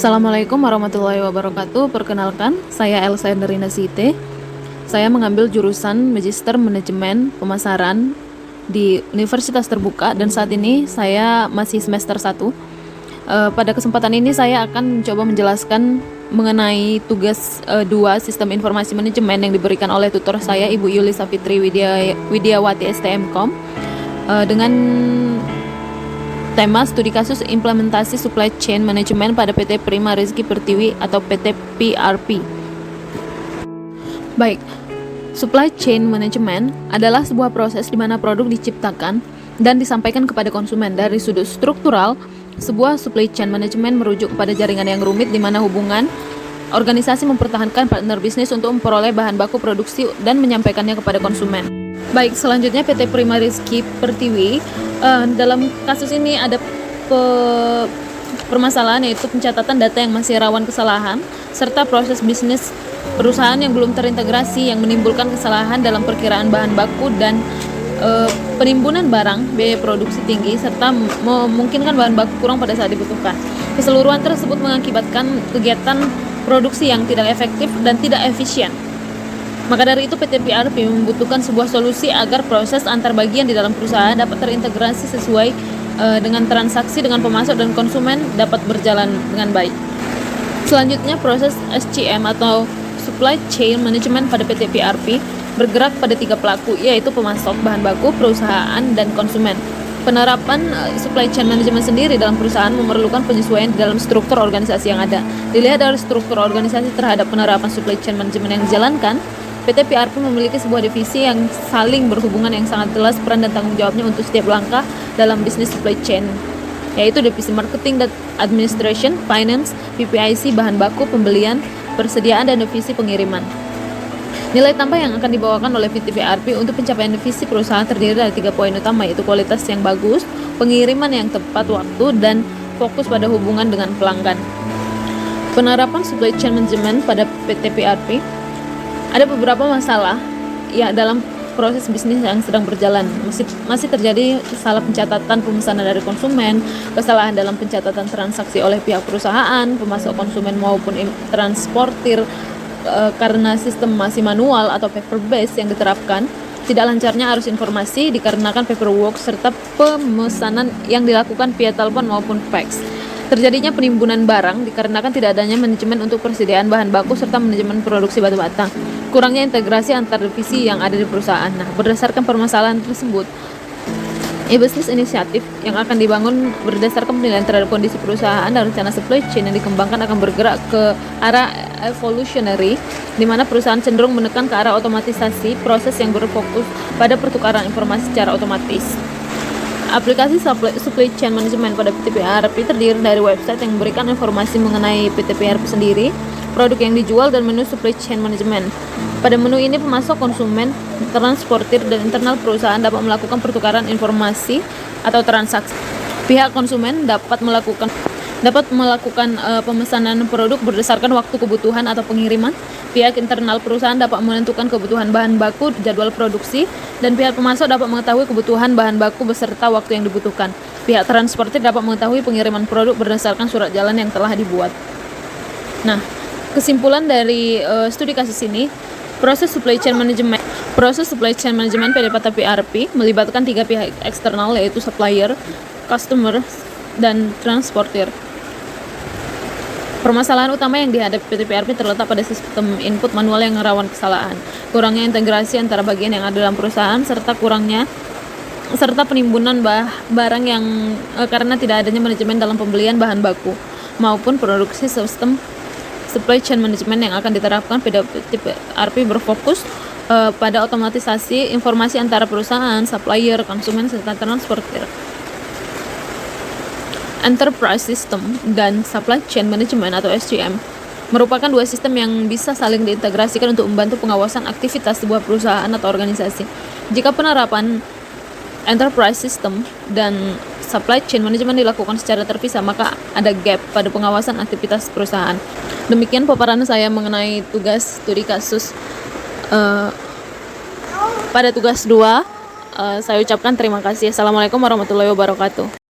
Assalamualaikum warahmatullahi wabarakatuh. Perkenalkan, saya Elsa Enderina Site. Saya mengambil jurusan Magister Manajemen Pemasaran di Universitas Terbuka dan saat ini saya masih semester 1. Pada kesempatan ini saya akan mencoba menjelaskan mengenai tugas 2 Sistem Informasi Manajemen yang diberikan oleh tutor saya Ibu Yulisa Fitri Widiawati STMkom dengan tema studi kasus implementasi supply chain management pada PT Prima Rezeki Pertiwi atau PT PRP. Baik, supply chain management adalah sebuah proses di mana produk diciptakan dan disampaikan kepada konsumen. Dari sudut struktural, sebuah supply chain management merujuk kepada jaringan yang rumit di mana hubungan organisasi mempertahankan partner bisnis untuk memperoleh bahan baku produksi dan menyampaikannya kepada konsumen. Baik, selanjutnya PT Prima Rezeki Pertiwi. Dalam kasus ini ada permasalahan yaitu pencatatan data yang masih rawan kesalahan serta proses bisnis perusahaan yang belum terintegrasi yang menimbulkan kesalahan dalam perkiraan bahan baku dan penimbunan barang, biaya produksi tinggi serta memungkinkan bahan baku kurang pada saat dibutuhkan. Keseluruhan tersebut mengakibatkan kegiatan produksi yang tidak efektif dan tidak efisien. Maka dari itu PT PRP membutuhkan sebuah solusi agar proses antar bagian di dalam perusahaan dapat terintegrasi sesuai dengan transaksi dengan pemasok dan konsumen dapat berjalan dengan baik. Selanjutnya proses SCM atau Supply Chain Management pada PT PRP bergerak pada 3 pelaku yaitu pemasok bahan baku, perusahaan, dan konsumen. Penerapan supply chain management sendiri dalam perusahaan memerlukan penyesuaian di dalam struktur organisasi yang ada. Dilihat dari struktur organisasi terhadap penerapan supply chain management yang dijalankan, PT PRP memiliki sebuah divisi yang saling berhubungan yang sangat jelas peran dan tanggung jawabnya untuk setiap langkah dalam bisnis supply chain, yaitu divisi marketing dan administration, finance, PPIC, bahan baku, pembelian, persediaan, dan divisi pengiriman. Nilai tambah yang akan dibawakan oleh PT PRP untuk pencapaian divisi perusahaan terdiri dari 3 poin utama, yaitu kualitas yang bagus, pengiriman yang tepat waktu, dan fokus pada hubungan dengan pelanggan. Penerapan supply chain management pada PT PRP ada beberapa masalah ya dalam proses bisnis yang sedang berjalan. Masih terjadi salah pencatatan pemesanan dari konsumen, kesalahan dalam pencatatan transaksi oleh pihak perusahaan, pemasok konsumen maupun transportir karena sistem masih manual atau paper based yang diterapkan, tidak lancarnya arus informasi dikarenakan paperwork serta pemesanan yang dilakukan via telepon maupun fax. Terjadinya penimbunan barang dikarenakan tidak adanya manajemen untuk persediaan bahan baku serta manajemen produksi batu bata. Kurangnya integrasi antar divisi yang ada di perusahaan. Nah, berdasarkan permasalahan tersebut, e-business inisiatif yang akan dibangun berdasarkan penilaian terhadap kondisi perusahaan dan rencana supply chain yang dikembangkan akan bergerak ke arah evolutionary, di mana perusahaan cenderung menekan ke arah otomatisasi proses yang berfokus pada pertukaran informasi secara otomatis. Aplikasi supply chain management pada PT PRP terdiri dari website yang memberikan informasi mengenai PT PRP sendiri, produk yang dijual, dan menu supply chain management. Pada menu ini pemasok, konsumen, transportir, dan internal perusahaan dapat melakukan pertukaran informasi atau transaksi. Pihak konsumen dapat melakukan pemesanan produk berdasarkan waktu kebutuhan atau pengiriman. Pihak internal perusahaan dapat menentukan kebutuhan bahan baku, jadwal produksi, dan pihak pemasok dapat mengetahui kebutuhan bahan baku beserta waktu yang dibutuhkan. Pihak transportir dapat mengetahui pengiriman produk berdasarkan surat jalan yang telah dibuat. Nah, kesimpulan dari studi kasus ini, proses supply chain management pada PT PRP melibatkan 3 pihak eksternal yaitu supplier, customer, dan transportir. Permasalahan utama yang dihadapi PT PRP terletak pada sistem input manual yang rawan kesalahan, kurangnya integrasi antara bagian yang ada dalam perusahaan, serta penimbunan barang yang karena tidak adanya manajemen dalam pembelian bahan baku maupun produksi. Sistem supply chain management yang akan diterapkan PT PRP berfokus pada otomatisasi informasi antara perusahaan, supplier, konsumen, serta transportir. Enterprise System dan Supply Chain Management atau SCM merupakan 2 sistem yang bisa saling diintegrasikan untuk membantu pengawasan aktivitas sebuah perusahaan atau organisasi. Jika penerapan Enterprise System dan Supply Chain Management dilakukan secara terpisah, maka ada gap pada pengawasan aktivitas perusahaan. Demikian paparan saya mengenai tugas studi kasus pada tugas 2. Saya ucapkan terima kasih. Assalamualaikum warahmatullahi wabarakatuh.